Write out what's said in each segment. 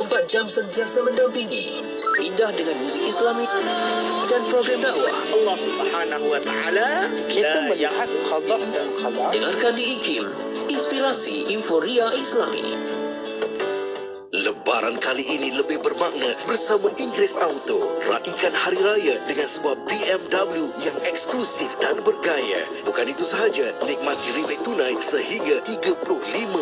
24 jam sentiasa mendampingi. Indah dengan muzik Islami dan program dakwah. Allah Subhanahu wa taala kita melihat qada dan qadar. Dengarkan di IKIM, inspirasi Inforia Islami. Lebaran kali ini lebih bermakna bersama Inggeris Auto. Raikan Hari Raya dengan sebuah BMW yang eksklusif dan bergaya. Bukan itu sahaja, nikmati rebate tunai sehingga RM35,000.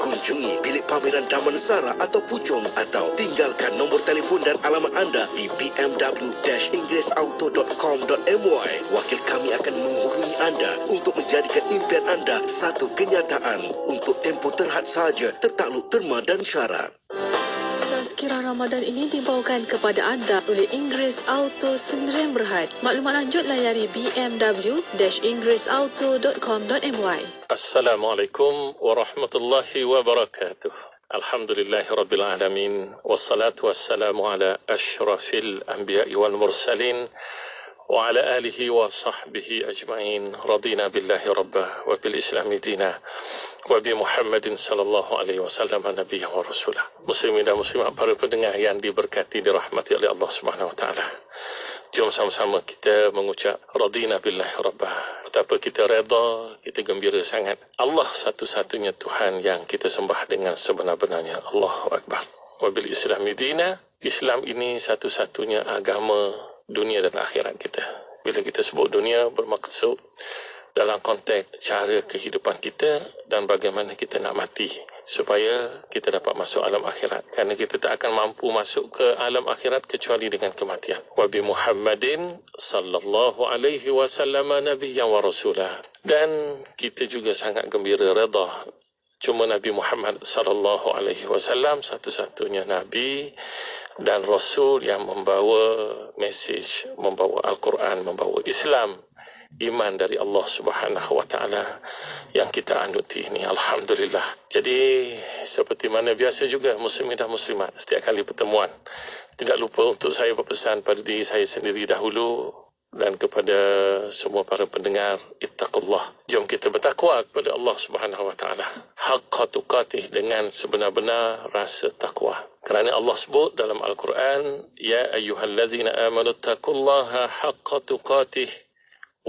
Kunjungi bilik pameran Damansara atau Puchong atau tinggalkan nombor telefon dan alamat anda di bmw-inggerisauto.com.my. Wakil kami akan menghubungi anda untuk menjadikan impian anda satu kenyataan. Untuk tempoh terhad sahaja, tertakluk terma dan syarat. Tazkirah Ramadan ini dibawakan kepada anda oleh Inggeris Auto Sdn Bhd. Maklumat lanjut layari bmw-inggerisauto.com.my. Assalamualaikum warahmatullahi wabarakatuh. Alhamdulillahirabbil alamin wassalatu wassalamu ala asyrafil anbiya'i wal mursalin wa ala alihi wa sahbihi ajma'in. Radina billahi rabbah wa bil islami dinah wa bi Muhammadin sallallahu alaihi wasallam nabiyyan wa rasulah. Muslimin dan muslimat, para pendengar yang diberkati dirahmati oleh Allah Subhanahu wa taala. Jom sama-sama kita mengucap radina billahi rabbah. Betapa kita redha, kita gembira sangat. Allah satu-satunya Tuhan yang kita sembah dengan sebenar-benarnya. Allahu akbar. Wa bil islami dinah. Islam ini satu-satunya agama dunia dan akhirat kita. Bila kita sebut dunia, bermaksud dalam konteks cara kehidupan kita dan bagaimana kita nak mati supaya kita dapat masuk alam akhirat. Kerana kita tak akan mampu masuk ke alam akhirat kecuali dengan kematian. Wa bi Muhammadin sallallahu alaihi wasallam nabiyyan wa rasulah. Dan kita juga sangat gembira redha. Cuma Nabi Muhammad sallallahu alaihi wasallam satu-satunya nabi dan rasul yang membawa mesej, membawa Al-Quran, membawa Islam, iman dari Allah Subhanahu wa taala yang kita anuti ini. Alhamdulillah. Jadi seperti mana biasa juga muslimin dan muslimat, setiap kali pertemuan tidak lupa untuk saya berpesan pada diri saya sendiri dahulu dan kepada semua para pendengar, ittaqullah. Jom kita bertakwa kepada Allah Subhanahu wa taala haqqa tuqatih, dengan sebenar-benar rasa takwa. Kerana Allah sebut dalam Al-Quran, ya ayyuhallazina amanu taqullaha haqqa tuqatih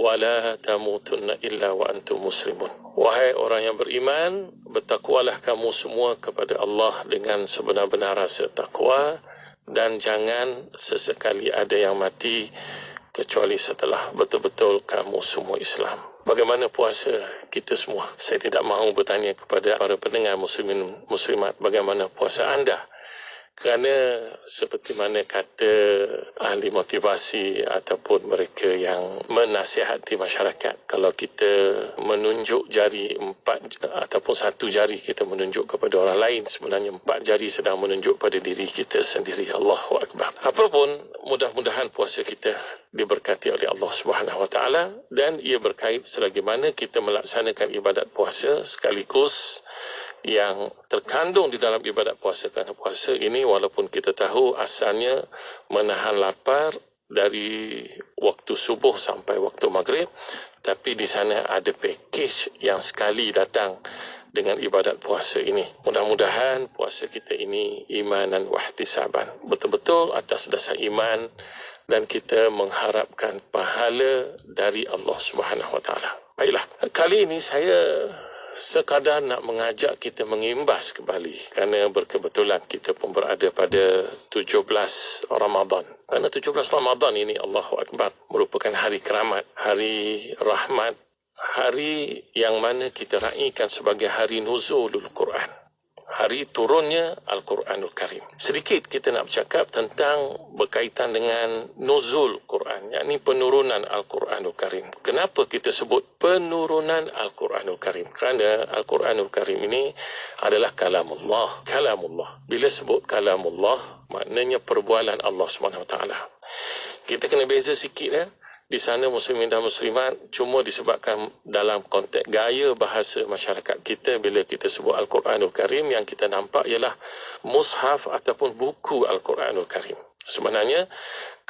wa la tamutunna illa wa antum muslimun. Wahai orang yang beriman, bertakwalah kamu semua kepada Allah dengan sebenar-benar rasa takwa, dan jangan sesekali ada yang mati kecuali setelah betul-betul kamu semua Islam. Bagaimana puasa kita semua? Saya tidak mahu bertanya kepada para pendengar muslimin muslimat bagaimana puasa anda. Kerana seperti mana kata ahli motivasi ataupun mereka yang menasihati masyarakat, kalau kita menunjuk jari empat ataupun satu jari kita menunjuk kepada orang lain, sebenarnya empat jari sedang menunjuk pada diri kita sendiri. Allahu akbar. Apapun, mudah-mudahan puasa kita diberkati oleh Allah Subhanahu wa taala, dan ia berkait selagi mana kita melaksanakan ibadat puasa sekaligus yang terkandung di dalam ibadat puasa. Kerana puasa ini walaupun kita tahu asalnya menahan lapar dari waktu subuh sampai waktu maghrib, tapi di sana ada pakej yang sekali datang dengan ibadat puasa ini. Mudah-mudahan puasa kita ini imanan wa ihtisaban, betul-betul atas dasar iman, dan kita mengharapkan pahala dari Allah Subhanahu wa taala. Baiklah, kali ini saya sekadar nak mengajak kita mengimbas kembali, kerana berkebetulan kita pun berada pada 17 Ramadan. Kerana 17 Ramadan ini, Allahu Akbar, merupakan hari keramat, hari rahmat, hari yang mana kita raikan sebagai hari nuzulul Quran, hari turunnya Al-Quranul Karim. Sedikit kita nak bercakap tentang berkaitan dengan nuzul Quran, yakni penurunan Al-Quranul Karim. Kenapa kita sebut penurunan Al-Quranul Karim? Kerana Al-Quranul Karim ini adalah kalamullah. Kalamullah. Bila sebut kalamullah, maknanya perbualan Allah SWT. Kita kena beza sikit ya. Di sana muslimin dan muslimat, cuma disebabkan dalam konteks gaya bahasa masyarakat kita, bila kita sebut Al-Quranul Karim, yang kita nampak ialah mushaf ataupun buku Al-Quranul Karim. Sebenarnya,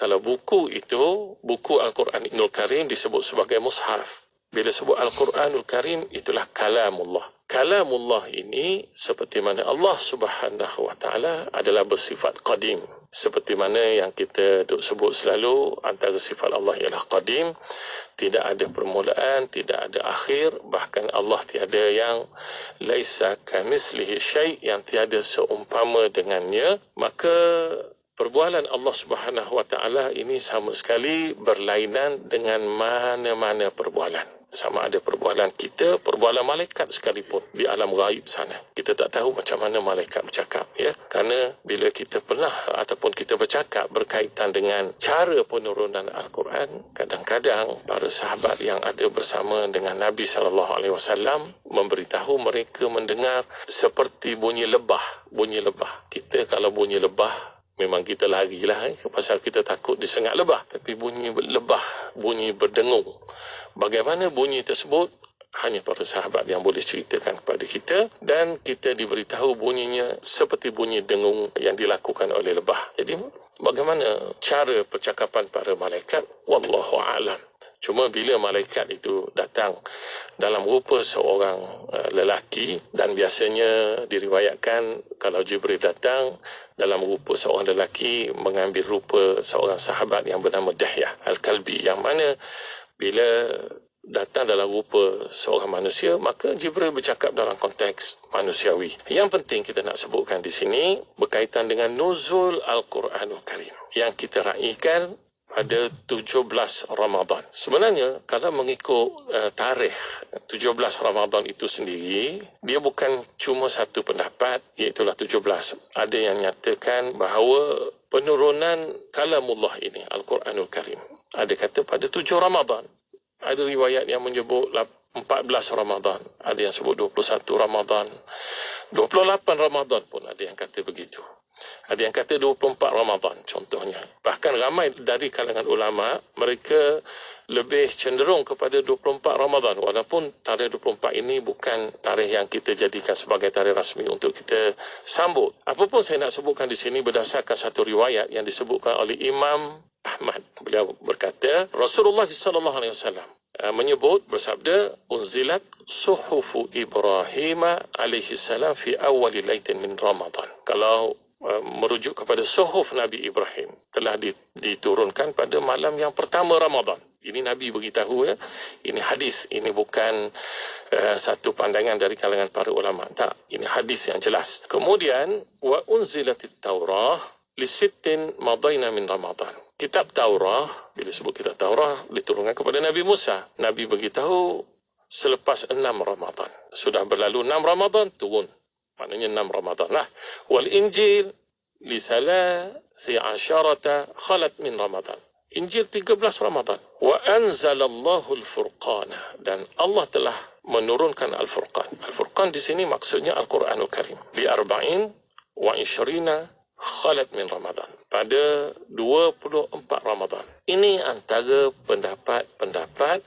kalau buku itu, buku Al-Quranul Karim disebut sebagai mushaf. Bila sebut Al-Quranul Karim, itulah kalamullah. Kalamullah ini seperti mana Allah Subhanahu wa taala adalah bersifat qadim. Seperti mana yang kita duk sebut selalu, antara sifat Allah ialah qadim, tidak ada permulaan, tidak ada akhir, bahkan Allah tiada yang laisa kamitslihi syai', yang tiada seumpama dengannya. Maka perbualan Allah Subhanahu wa taala ini sama sekali berlainan dengan mana-mana perbualan. Sama ada perbualan kita, perbualan malaikat sekalipun di alam gaib sana. Kita tak tahu macam mana malaikat bercakap, ya. Kerana bila kita pernah ataupun kita bercakap berkaitan dengan cara penurunan Al-Quran, kadang-kadang para sahabat yang ada bersama dengan Nabi SAW memberitahu mereka mendengar seperti bunyi lebah. Bunyi lebah. Kita kalau bunyi lebah, memang kita larilah, pasal kita takut disengat lebah. Tapi bunyi lebah, bunyi berdengung. Bagaimana bunyi tersebut, hanya para sahabat yang boleh ceritakan kepada kita, dan kita diberitahu bunyinya seperti bunyi dengung yang dilakukan oleh lebah. Jadi bagaimana cara percakapan para malaikat? Wallahu a'lam. Cuma bila malaikat itu datang dalam rupa seorang lelaki, dan biasanya diriwayatkan kalau Jibril datang dalam rupa seorang lelaki mengambil rupa seorang sahabat yang bernama Dahyah Al-Kalbi, yang mana bila datang dalam rupa seorang manusia, maka Jibril bercakap dalam konteks manusiawi. Yang penting kita nak sebutkan di sini berkaitan dengan nuzul Al-Quranul Karim yang kita raikan pada 17 Ramadan. Sebenarnya kalau mengikut tarikh 17 Ramadan itu sendiri, dia bukan cuma satu pendapat, iaitulah 17. Ada yang nyatakan bahawa penurunan kalamullah ini, Al-Quranul Karim, ada kata pada 7 Ramadan. Ada riwayat yang menyebut 14 Ramadan, ada yang sebut 21 Ramadan, 28 Ramadan pun ada yang kata begitu. Ada yang kata 24 Ramadan contohnya. Bahkan ramai dari kalangan ulama, mereka lebih cenderung kepada 24 Ramadan, walaupun tarikh 24 ini bukan tarikh yang kita jadikan sebagai tarikh rasmi untuk kita sambut. Apapun saya nak sebutkan di sini berdasarkan satu riwayat yang disebutkan oleh Imam Ahmad. Beliau berkata, Rasulullah SAW menyebut, bersabda, unzilat suhufu Ibrahim alaihi salam fi awwali laitin min Ramadan. Kalau merujuk kepada suhuf Nabi Ibrahim, telah diturunkan pada malam yang pertama Ramadan. Ini Nabi beritahu, ya. Ini hadis, ini bukan satu pandangan dari kalangan para ulama. Tak, ini hadis yang jelas. Kemudian wa unzilatit Taurah li sittin madaina min Ramadan. Kitab Taurah, bila sebut kitab Taurah, diturunkan kepada Nabi Musa. Nabi beritahu selepas 6 Ramadan. Sudah berlalu 6 Ramadan, turun. Maknanya 6 Ramadan lah. Wal Injil li 13 khalat min Ramadan. Injil 13 Ramadan. Wa anzalallahu al-furqana. Dan Allah telah menurunkan Al-Furqan. Al-Furqan di sini maksudnya Al-Quranul Karim. Bi 40 wa 20 khalat min Ramadan. Pada 24 Ramadan. Ini antara pendapat-pendapat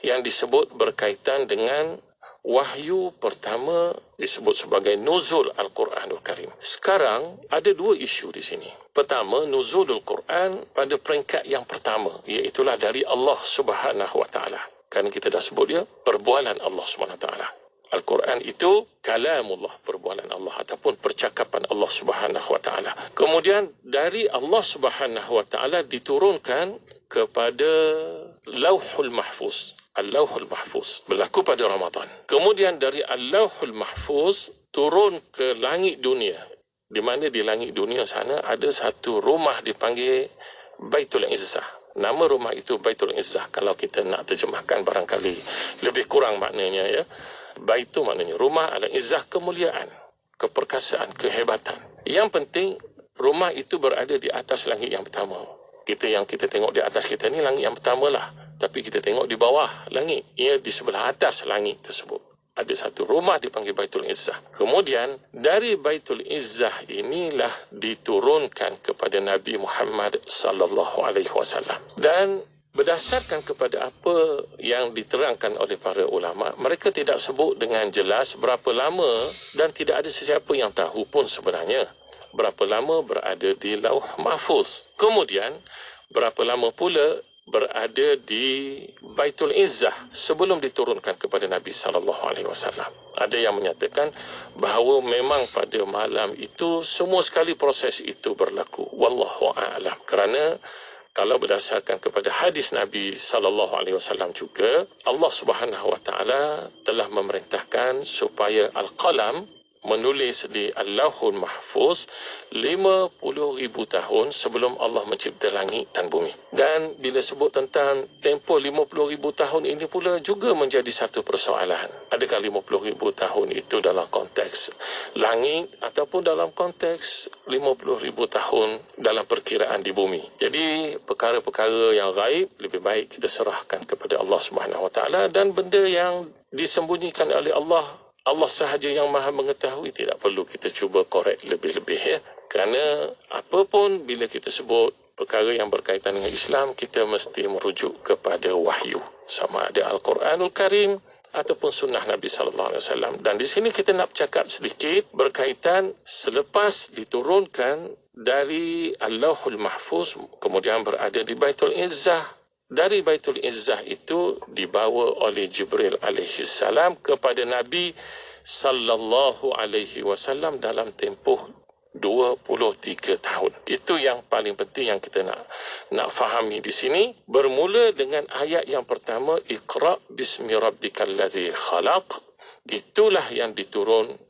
yang disebut berkaitan dengan wahyu pertama, disebut sebagai nuzul Al-Quranul Karim. Sekarang ada dua isu di sini. Pertama, nuzulul Quran pada peringkat yang pertama, iaitulah dari Allah Subhanahu wa taala. Kan kita dah sebut dia perbualan Allah Subhanahu wa taala. Al-Quran itu kalamullah, perbualan Allah ataupun percakapan Allah Subhanahu wa taala. Kemudian dari Allah Subhanahu wa taala diturunkan kepada Lauhul Mahfuz. Al-Lauhul Mahfuz berlaku pada Ramadan. Kemudian dari Al-Lauhul Mahfuz turun ke langit dunia. Di mana di langit dunia sana ada satu rumah dipanggil Baitul Izzah. Nama rumah itu Baitul Izzah. Kalau kita nak terjemahkan barangkali lebih kurang maknanya, ya. Bait itu maknanya rumah, Al-Izzah kemuliaan, keperkasaan, kehebatan. Yang penting rumah itu berada di atas langit yang pertama. Yang kita tengok di atas kita ni langit yang pertama lah. Tapi kita tengok di bawah langit, ia di sebelah atas langit tersebut ada satu rumah dipanggil Baitul Izzah. Kemudian dari Baitul Izzah inilah diturunkan kepada Nabi Muhammad sallallahu alaihi wasallam. Dan berdasarkan kepada apa yang diterangkan oleh para ulama, mereka tidak sebut dengan jelas berapa lama, dan tidak ada sesiapa yang tahu pun sebenarnya berapa lama berada di Lauh Mahfuz. Kemudian berapa lama pula berada di Baitul Izzah sebelum diturunkan kepada Nabi SAW. Ada yang menyatakan bahawa memang pada malam itu semua sekali proses itu berlaku. Wallahu a'lam. Kerana kalau berdasarkan kepada hadis Nabi SAW juga, Allah Subhanahu Wa Taala telah memerintahkan supaya Al-Qalam menulis di Allahul Mahfuz 50,000 tahun sebelum Allah mencipta langit dan bumi. Dan bila sebut tentang tempoh 50,000 tahun ini pula juga menjadi satu persoalan. Adakah 50,000 tahun itu dalam konteks langit ataupun dalam konteks 50,000 tahun dalam perkiraan di bumi. Jadi perkara-perkara yang gaib lebih baik kita serahkan kepada Allah Subhanahu Wa Taala, dan benda yang disembunyikan oleh Allah sahaja yang maha mengetahui, tidak perlu kita cuba korek lebih-lebih ya. Kerana apapun bila kita sebut perkara yang berkaitan dengan Islam, kita mesti merujuk kepada wahyu, sama ada Al-Quranul Karim ataupun sunnah Nabi SAW. Dan di sini kita nak bercakap sedikit berkaitan selepas diturunkan dari Allahul Mahfuz kemudian berada di Baitul Izzah. Dari Baitul Izzah itu dibawa oleh Jibril alaihi salam kepada Nabi sallallahu alaihi wasallam dalam tempoh 23 tahun. Itu yang paling penting yang kita nak fahami di sini. Bermula dengan ayat yang pertama, Iqra bismi rabbikal ladzi khalaq. Itulah yang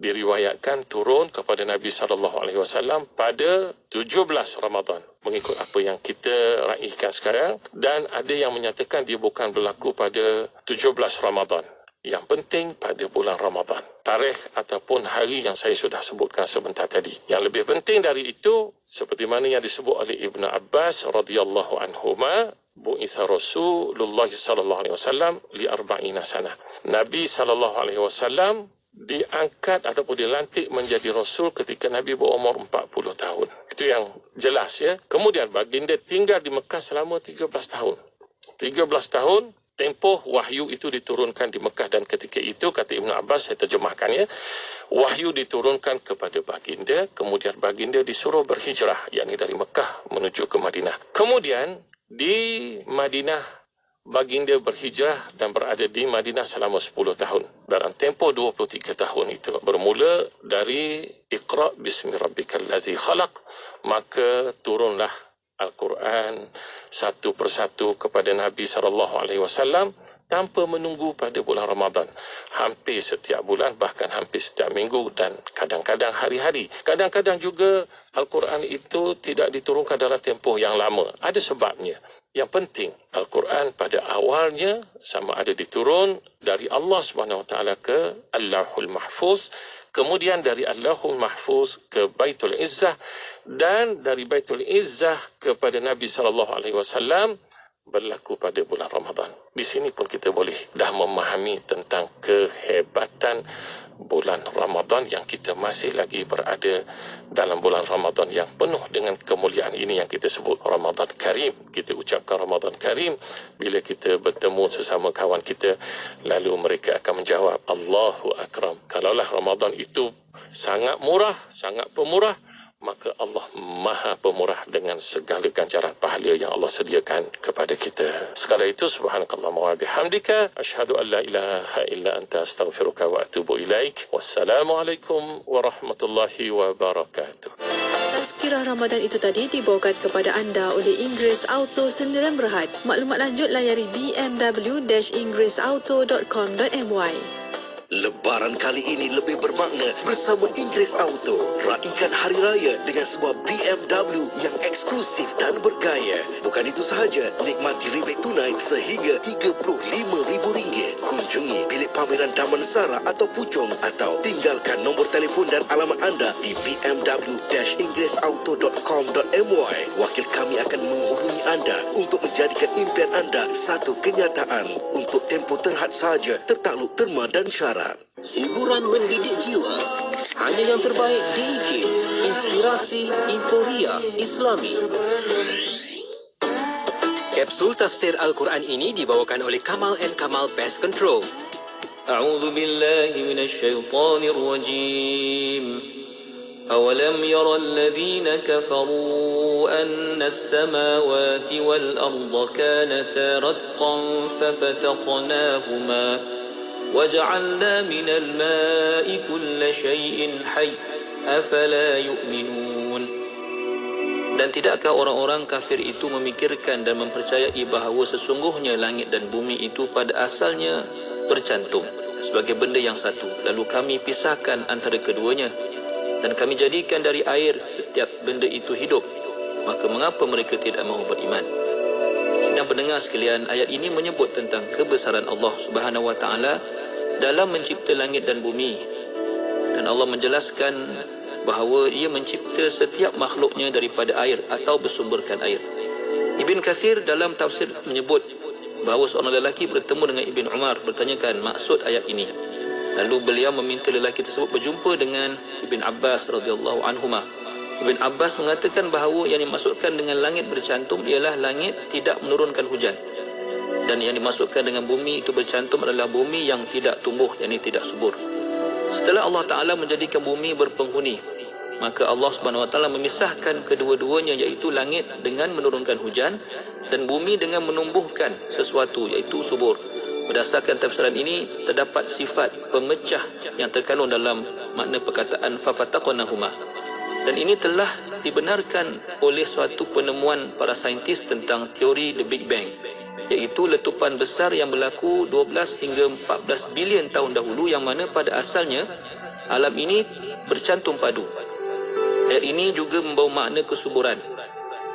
diriwayatkan turun kepada Nabi SAW pada 17 Ramadan, mengikut apa yang kita raikan sekarang. Dan ada yang menyatakan dia bukan berlaku pada 17 Ramadan. Yang penting pada bulan Ramadan. Tarikh ataupun hari yang saya sudah sebutkan sebentar tadi. Yang lebih penting dari itu, seperti mana yang disebut oleh Ibnu Abbas radhiyallahu anhuma, bu'itha Rasulullah sallallahu alaihi wasallam li 40 sanah. Nabi sallallahu alaihi wasallam diangkat ataupun dilantik menjadi rasul ketika Nabi berumur 40 tahun. Itu yang jelas ya. Kemudian baginda tinggal di Mekah selama 13 tahun. 13 tahun tempoh wahyu itu diturunkan di Mekah, dan ketika itu kata Ibn Abbas, saya terjemahkannya, wahyu diturunkan kepada baginda, kemudian baginda disuruh berhijrah, yakni dari Mekah menuju ke Madinah. Kemudian di Madinah baginda berhijrah dan berada di Madinah selama 10 tahun. Dalam tempoh 23 tahun itu bermula dari Iqra bismi rabbikal ladzi khalaq, maka turunlah Al-Quran satu persatu kepada Nabi SAW tanpa menunggu pada bulan Ramadan. Hampir setiap bulan, bahkan hampir setiap minggu, dan kadang-kadang hari-hari. Kadang-kadang juga Al-Quran itu tidak diturunkan dalam tempoh yang lama. Ada sebabnya. Yang penting, Al-Quran pada awalnya sama ada diturun dari Allah SWT ke Allahul Mahfuz, kemudian dari Allahul Mahfuz ke Baitul Izzah, dan dari Baitul Izzah kepada Nabi SAW berlaku pada bulan Ramadan. Di sini pun kita boleh dah memahami tentang kehebatan bulan Ramadan yang kita masih lagi berada dalam bulan Ramadan yang penuh dengan kemuliaan ini yang kita sebut Ramadan Karim. Kita ucapkan Ramadan Karim bila kita bertemu sesama kawan kita, lalu mereka akan menjawab Allahu Akram. Kalaulah Ramadan itu sangat murah, sangat pemurah, maka Allah Maha Pemurah dengan segala ganjaran pahala yang Allah sediakan kepada kita. Sekala itu, subhanakallahumma wa bihamdika, asyhadu an la ilaha illa anta, astaghfiruka wa atubu ilaik. Wassalamualaikum warahmatullahi wabarakatuh. Tazkirah Ramadan itu tadi dibawakan kepada anda oleh Inggeris Auto Sdn Bhd. Maklumat lanjut layari bmw-inggerisauto.com.my. Lebaran kali ini lebih bermakna bersama Inggeris Auto. Raikan Hari Raya dengan sebuah BMW yang eksklusif dan bergaya. Bukan itu sahaja, nikmati rebate tunai sehingga RM35,000. Kunjungi bilik pameran Damansara atau Puchong, atau tinggalkan nombor telefon dan alamat anda di bmw-inggerisauto.com.my. Wakil kami akan menghubungi anda untuk menjadikan impian anda satu kenyataan. Untuk tempoh terhad sahaja, tertakluk terma dan syarat. Hiburan mendidik jiwa. Hanya yang terbaik di IKIM. Inspirasi Inforia Islami. Kapsul tafsir Al-Quran ini dibawakan oleh Kamal & Kamal Pest Control. A'udzu billahi minasy syaithanir rajim. أولم ير الذين كفروا أن السماوات والأرض كانتا رتقا ففتقناهما وجعلنا من الماء كل شيء حي أفلا يؤمنون. Dan tidakkah orang-orang kafir itu memikirkan dan mempercayai bahawa sesungguhnya langit dan bumi itu pada asalnya bercantum sebagai benda yang satu, lalu kami pisahkan antara keduanya dan kami jadikan dari air setiap benda itu hidup, maka mengapa mereka tidak mahu beriman? Sidang pendengar sekalian, ayat ini menyebut tentang kebesaran Allah Subhanahu Wa Taala dalam mencipta langit dan bumi, dan Allah menjelaskan bahawa ia mencipta setiap makhluknya daripada air atau bersumberkan air. Ibn Kathir dalam tafsir menyebut bahawa seorang lelaki bertemu dengan Ibn Umar, bertanyakan maksud ayat ini. Lalu beliau meminta lelaki tersebut berjumpa dengan Ibn Abbas radhiyallahu anhuma. Ibn Abbas mengatakan bahawa yang dimaksudkan dengan langit bercantum ialah langit tidak menurunkan hujan, dan yang dimaksudkan dengan bumi itu bercantum adalah bumi yang tidak tumbuh, yakni tidak subur. Setelah Allah Ta'ala menjadikan bumi berpenghuni, maka Allah Subhanahu Wa Ta'ala memisahkan kedua-duanya, iaitu langit dengan menurunkan hujan dan bumi dengan menumbuhkan sesuatu, iaitu subur. Berdasarkan tafsiran ini, terdapat sifat pemecah yang terkandung dalam makna perkataan fafataqnahuma, dan ini telah dibenarkan oleh suatu penemuan para saintis tentang teori The Big Bang, iaitu letupan besar yang berlaku 12 hingga 14 bilion tahun dahulu, yang mana pada asalnya alam ini bercantum padu. Ayat ini juga membawa makna kesuburan.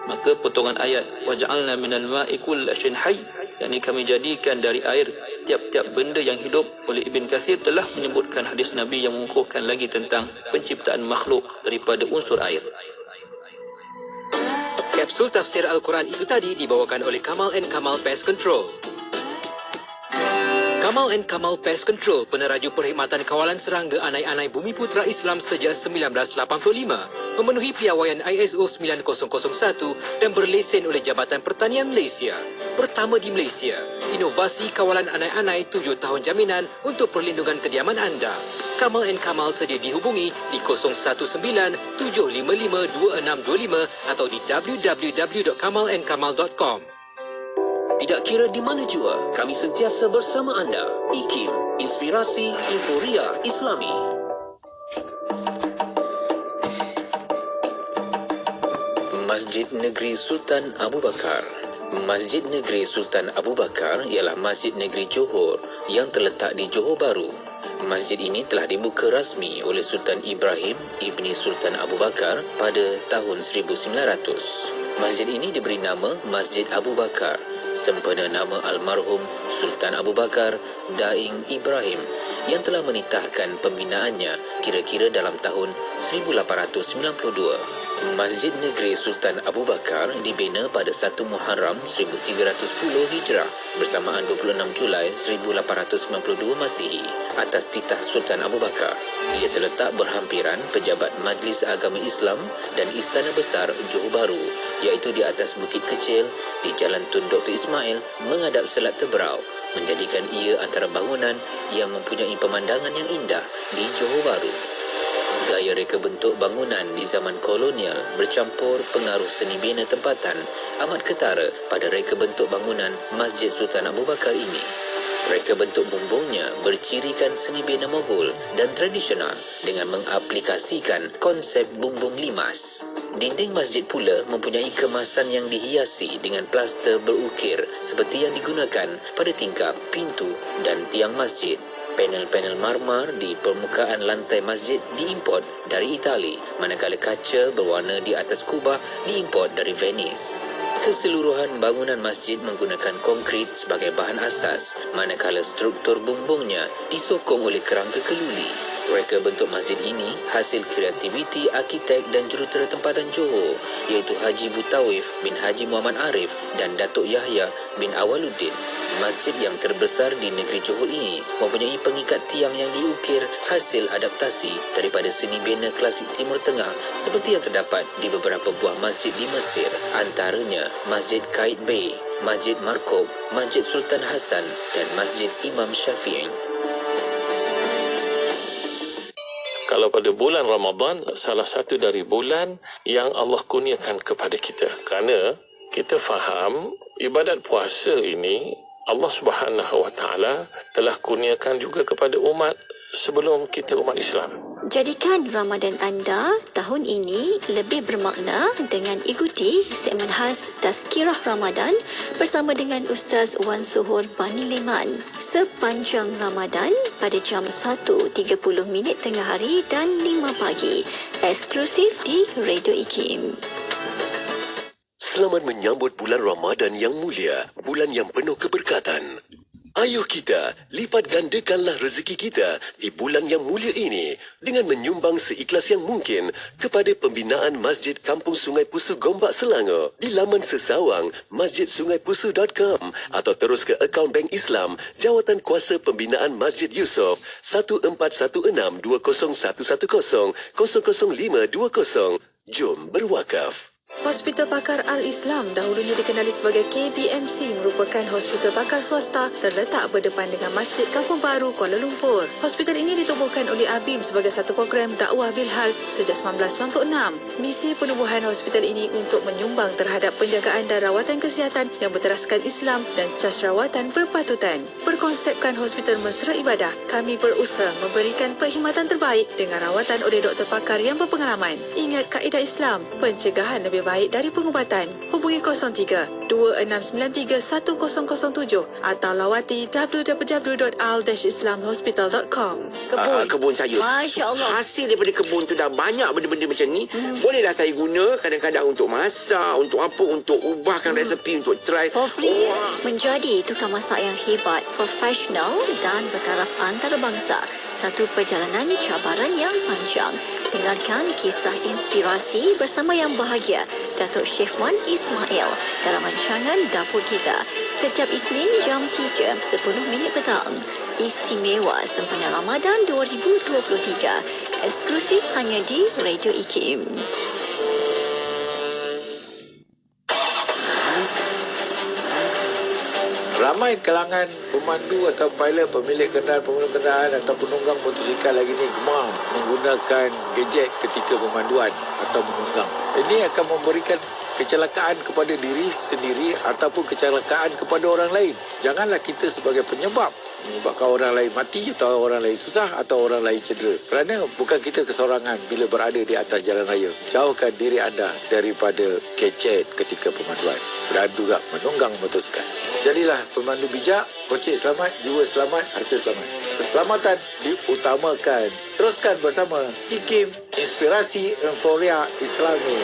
Maka potongan ayat waja'alna minal ma'i kulla shay'in hayy, yakni kami jadikan dari air tiap-tiap benda yang hidup, oleh Ibn Kathir telah menyebutkan hadis Nabi yang mengukuhkan lagi tentang penciptaan makhluk daripada unsur air. Kapsul tafsir Al-Quran itu tadi dibawakan oleh Kamal & Kamal Pest Control. Kamal & Kamal Pest Control, peneraju perkhidmatan kawalan serangga anai-anai Bumi Putra Islam sejak 1985, memenuhi piawaian ISO 9001 dan berlesen oleh Jabatan Pertanian Malaysia. Pertama di Malaysia, inovasi kawalan anai-anai 7 tahun jaminan untuk perlindungan kediaman anda. Kamal & Kamal sedia dihubungi di 019-755-2625 atau di www.kamalandkamal.com. Tidak kira di mana jua, kami sentiasa bersama anda. IKIM, Inspirasi Inforia Islami. Masjid Negeri Sultan Abu Bakar. Masjid Negeri Sultan Abu Bakar ialah Masjid Negeri Johor yang terletak di Johor Bahru. Masjid ini telah dibuka rasmi oleh Sultan Ibrahim ibni Sultan Abu Bakar pada tahun 1900. Masjid ini diberi nama Masjid Abu Bakar sempena nama almarhum Sultan Abu Bakar Daing Ibrahim yang telah menitahkan pembinaannya kira-kira dalam tahun 1892. Masjid Negeri Sultan Abu Bakar dibina pada 1 Muharram 1310 Hijrah bersamaan 26 Julai 1892 Masihi atas titah Sultan Abu Bakar. Ia terletak berhampiran pejabat Majlis Agama Islam dan Istana Besar Johor Bahru, iaitu di atas bukit kecil di Jalan Tun Dr. Ismail menghadap Selat Teberau, menjadikan ia antara bangunan yang mempunyai pemandangan yang indah di Johor Bahru. Gaya reka bentuk bangunan di zaman kolonial bercampur pengaruh seni bina tempatan amat ketara pada reka bentuk bangunan Masjid Sultan Abu Bakar ini. Reka bentuk bumbungnya bercirikan seni bina Mogul dan tradisional dengan mengaplikasikan konsep bumbung limas. Dinding masjid pula mempunyai kemasan yang dihiasi dengan plaster berukir seperti yang digunakan pada tingkap, pintu dan tiang masjid. Panel-panel marmar di permukaan lantai masjid diimport dari Itali, manakala kaca berwarna di atas kubah diimport dari Venice. Keseluruhan bangunan masjid menggunakan konkrit sebagai bahan asas, manakala struktur bumbungnya disokong oleh kerangka keluli. Reka bentuk masjid ini hasil kreativiti arkitek dan jurutera tempatan Johor, iaitu Haji Butawif bin Haji Muhammad Arif dan Datuk Yahya bin Awaluddin. Masjid yang terbesar di negeri Johor ini mempunyai pengikat tiang yang diukir hasil adaptasi daripada seni bina klasik Timur Tengah seperti yang terdapat di beberapa buah masjid di Mesir, antaranya Masjid Qaid Bey, Masjid Markob, Masjid Sultan Hassan dan Masjid Imam Syafi'i. kalau pada bulan Ramadan, salah satu dari bulan yang Allah kurniakan kepada kita. Kerana kita faham ibadat puasa ini Allah Subhanahu Wa Taala telah kurniakan juga kepada umat sebelum kita umat Islam. Jadikan Ramadan anda tahun ini lebih bermakna dengan ikuti segmen khas Tazkirah Ramadan bersama dengan Ustaz Wan Suhur Bani Leman sepanjang Ramadan pada jam 1.30 tengah hari dan 5 pagi. Eksklusif di Radio IKIM. Selamat menyambut bulan Ramadan yang mulia, bulan yang penuh keberkatan. Ayo kita lipat gandakanlah rezeki kita di bulan yang mulia ini dengan menyumbang seikhlas yang mungkin kepada pembinaan Masjid Kampung Sungai Pusu Gombak Selangor di laman sesawang masjidsungaipusu.com atau terus ke akaun Bank Islam Jawatan Kuasa Pembinaan Masjid Yusof 1416-20110-00520. Jom berwakaf. Hospital Pakar Al-Islam, dahulunya dikenali sebagai KBMC, merupakan hospital pakar swasta terletak berdepan dengan Masjid Kampung Baru, Kuala Lumpur. Hospital ini ditubuhkan oleh ABIM sebagai satu program dakwah Bilhal sejak 1996. Misi penubuhan hospital ini untuk menyumbang terhadap penjagaan dan rawatan kesihatan yang berteraskan Islam dan cas rawatan berpatutan. Berkonsepkan hospital mesra ibadah, kami berusaha memberikan perkhidmatan terbaik dengan rawatan oleh doktor pakar yang berpengalaman. Ingat kaedah Islam, pencegahan lebih baik dari pengubatan. Hubungi 03-2693-1007 atau lawati www.al-islamhospital.com. Kebun sayur. Masya Allah. Hasil daripada kebun tu dah banyak benda-benda macam ni. Bolehlah saya guna kadang-kadang untuk masak, untuk apa, untuk ubahkan resepi, untuk try. For free. Menjadi tukang masak yang hebat, profesional dan bertaraf antarabangsa. Satu perjalanan cabaran yang panjang. Dengarkan kisah inspirasi bersama yang bahagia Datuk Chef Wan Ismail dalam rancangan Dapur Kita setiap Isnin jam 3.10 petang. Istimewa sempena Ramadan 2023. Eksklusif hanya di Radio IKIM. Ramai kalangan pemandu atau pilot, pemilik kenderaan atau penunggang motosikal lagi ni gemar menggunakan gadget ketika pemanduan atau menunggang. Ini akan memberikan kecelakaan kepada diri sendiri ataupun kecelakaan kepada orang lain. Janganlah kita sebagai penyebabkan orang lain mati atau orang lain susah atau orang lain cedera. Kerana bukan kita kesorangan bila berada di atas jalan raya. Jauhkan diri anda daripada gadget ketika pemanduan dan juga menunggang motosikal. Jadilah pemandu bijak, kocek selamat, jiwa selamat, harta selamat. Keselamatan diutamakan. Teruskan bersama IKIM, Inspirasi Euforia Islami.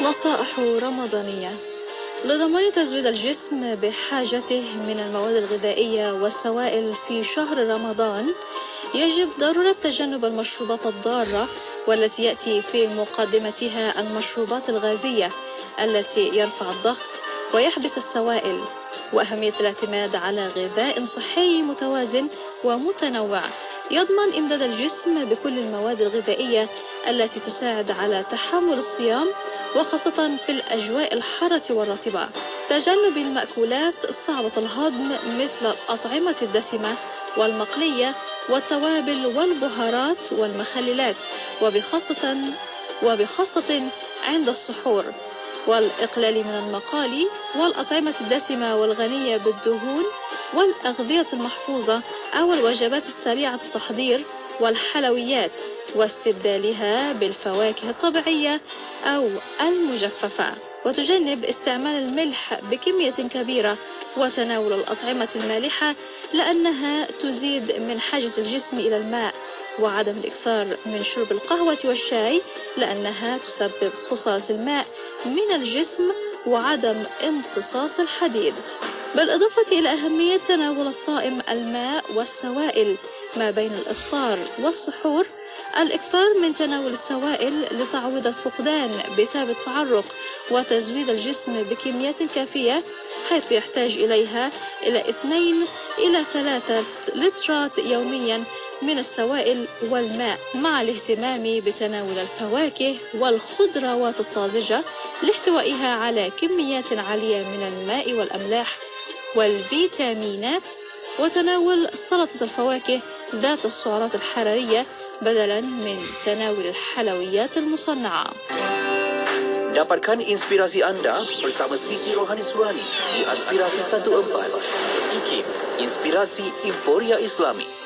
نصائح رمضانية لضمان تزويد الجسم بحاجته من المواد الغذائية والسوائل في شهر رمضان يجب ضرورة تجنب المشروبات الضارة والتي يأتي في مقدمتها المشروبات الغازية التي يرفع الضغط ويحبس السوائل، وأهمية الاعتماد على غذاء صحي متوازن ومتنوع يضمن إمداد الجسم بكل المواد الغذائية التي تساعد على تحمل الصيام وخاصة في الأجواء الحارة والرطبة. تجنب المأكولات صعبة الهضم مثل الأطعمة الدسمة والمقلية والتوابل والبهارات والمخللات وبخاصة عند السحور، والإقلال من المقالي والأطعمة الدسمة والغنية بالدهون والأغذية المحفوظة أو الوجبات السريعة التحضير والحلويات، واستبدالها بالفواكه الطبيعية أو المجففة. وتجنب استعمال الملح بكمية كبيرة وتناول الأطعمة المالحة لأنها تزيد من حاجة الجسم إلى الماء، وعدم الإكثار من شرب القهوة والشاي لأنها تسبب خسارة الماء من الجسم وعدم امتصاص الحديد. بالإضافة إلى أهمية تناول الصائم الماء والسوائل ما بين الإفطار والسحور، الإكثار من تناول السوائل لتعويض الفقدان بسبب التعرق وتزويد الجسم بكميات كافية حيث يحتاج إليها إلى 2 إلى 3 لترات يوميا من السوائل والماء، مع الاهتمام بتناول الفواكه والخضروات الطازجة لاحتوائها على كميات عالية من الماء والأملاح والفيتامينات وتناول سلطة الفواكه ذات السعرات الحرارية بدلاً من تناول الحلويات المصنعة. Dapatkan inspirasi anda bersama Siti Rohani Surani di Aspirasi 14. IKIM, Inspirasi Euforia Islami.